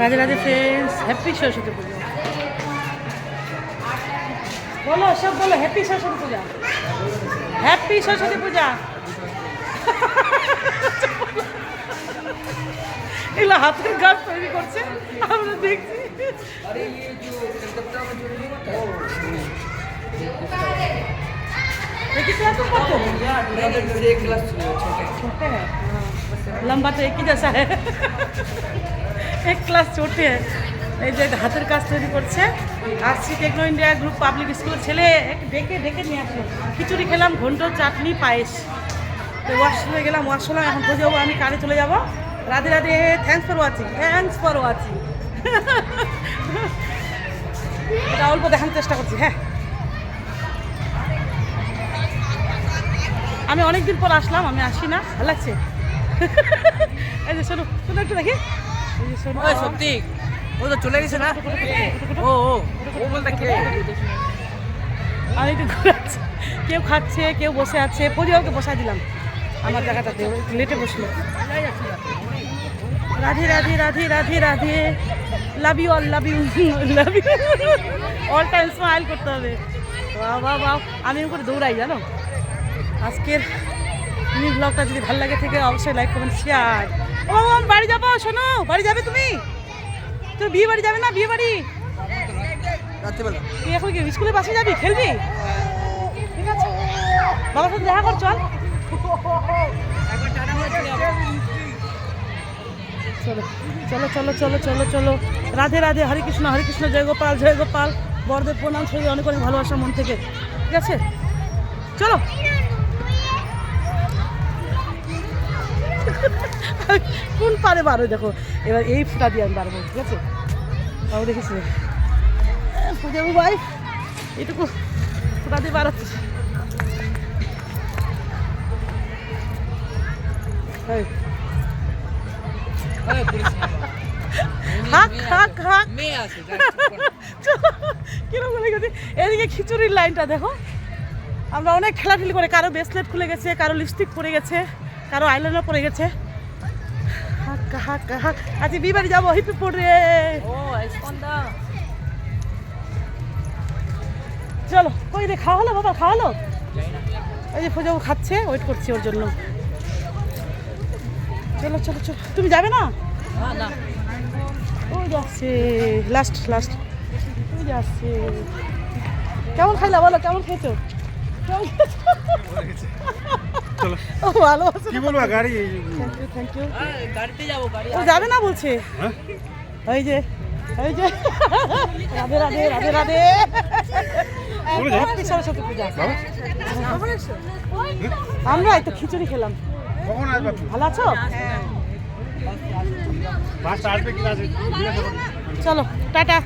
Radhe Radhe friends, happy Saraswati পূজা। বলো, সব বলো, হ্যাপি সরস্বতী পূজা, হ্যাপি সরস্বতী পূজা। এগুলো হাতের গাছ তৈরি করছে, আমরা দেখছি। लंबा तो एक ही जैसा है, एक क्लास छोटे है। এই যে হাতের কাজ তৈরি করছে RC techno India group public স্কুলের ছেলে ডেকে ডেকে নিয়ে আসলো। খিচুড়ি খেলাম, ঘন্ট, চাটনি, পায়েস। তো ওয়াশরুমে গেলাম, ওয়াশরুমে এখন খুঁজে যাবো, আমি কারে চলে যাবো। Radhe Radhe, thanks for watching, thanks for watching. এটা অল্প দেখানোর চেষ্টা করছি। হ্যাঁ, আমি অনেকদিন পর আসলাম, আমি আসি না, ভালো লাগছে। এই যে শোনো শোনো, একটু দেখি। এই যে শোনো, সত্যি ও তো চলে গেছে না। ও ও ও বলতে কে? আমি একটু ঘুরাচ্ছি, কেউ খাচ্ছে, কেউ বসে আছে। পরিবারকে বসাই দিলাম আমার জায়গাটাতে, লেটে বসলো। Radhe Radhe Radhe Radhe Radhe, love you all, love you, love you all time, smile করতে হবে। বাহ বাহ বাহ, আমি করে দৌড়াই জানো। আজকের মিনি ব্লগটা যদি ভালো লাগে থেকে অবশ্যই লাইক কমেন্ট শেয়ার। ও আমি বাড়ি যাবো, শোনো, বাড়ি যাবে তুমি? তুমি বিয়ে বাড়ি যাবে না? বিয়ে বাড়ি রাত্রিবেলা তুই এখন কি স্কুলের পাশে যাবি, খেলবি? ঠিক আছে, বাবার সাথে দেখা কর, চল। চলো চলো চলো চলো চলো চলো। রাধে রাধে, হরে কৃষ্ণ হরে কৃষ্ণ, জয় গোপাল জয় গোপাল। বড়দের প্রণাম, শরীরে অনেক অনেক ভালোবাসা মন থেকে। ঠিক আছে, চলো। কোন পারে বারো দেখো, এবার এই ফুটা দিয়ে আমি বারবো। ঠিক আছে, বাবু দেখেছি পুজো ভাই, এটুকু ফুটা দিয়ে বাড়াচ্ছি। কিরকম বলে গেছি। এদিকে খিচুড়ির লাইনটা দেখো, আমরা অনেক খেলাধুলি করে, কারো ব্রেসলেট খুলে গেছে, কারো লিপস্টিক পরে গেছে, কারো আইলাইনার পরে গেছে। আজ বিয়ে বাড়ি যাবো, হিপি পড়ে। চলো, কই রে, খাওয়া হলো বাবা, খাওয়া হলো? এই যে ফুজো খাচ্ছে, ওয়েট করছি ওর জন্য। চলো চলো চলো, তুমি যাবে না? ও যাচ্ছে, লাস্ট লাস্ট, ওই যাচ্ছে। কেমন খাইলা বলো, কেমন খেয়েছো? ও ভালো আছে, কি বলবো গাড়ি। Thank you. গাড়িতে যাবো, গাড়ি ও যাবে না বলছে। ওই যে ওই যে, রাধে রাধে রাধে রাধে, হ্যাপি সরস্বতী পূজা। আমরা এই তো খিচুড়ি খেলাম। কখন আসবে? ভালো আছো? বাস আসবে কি আসবে? চলো, টাটা।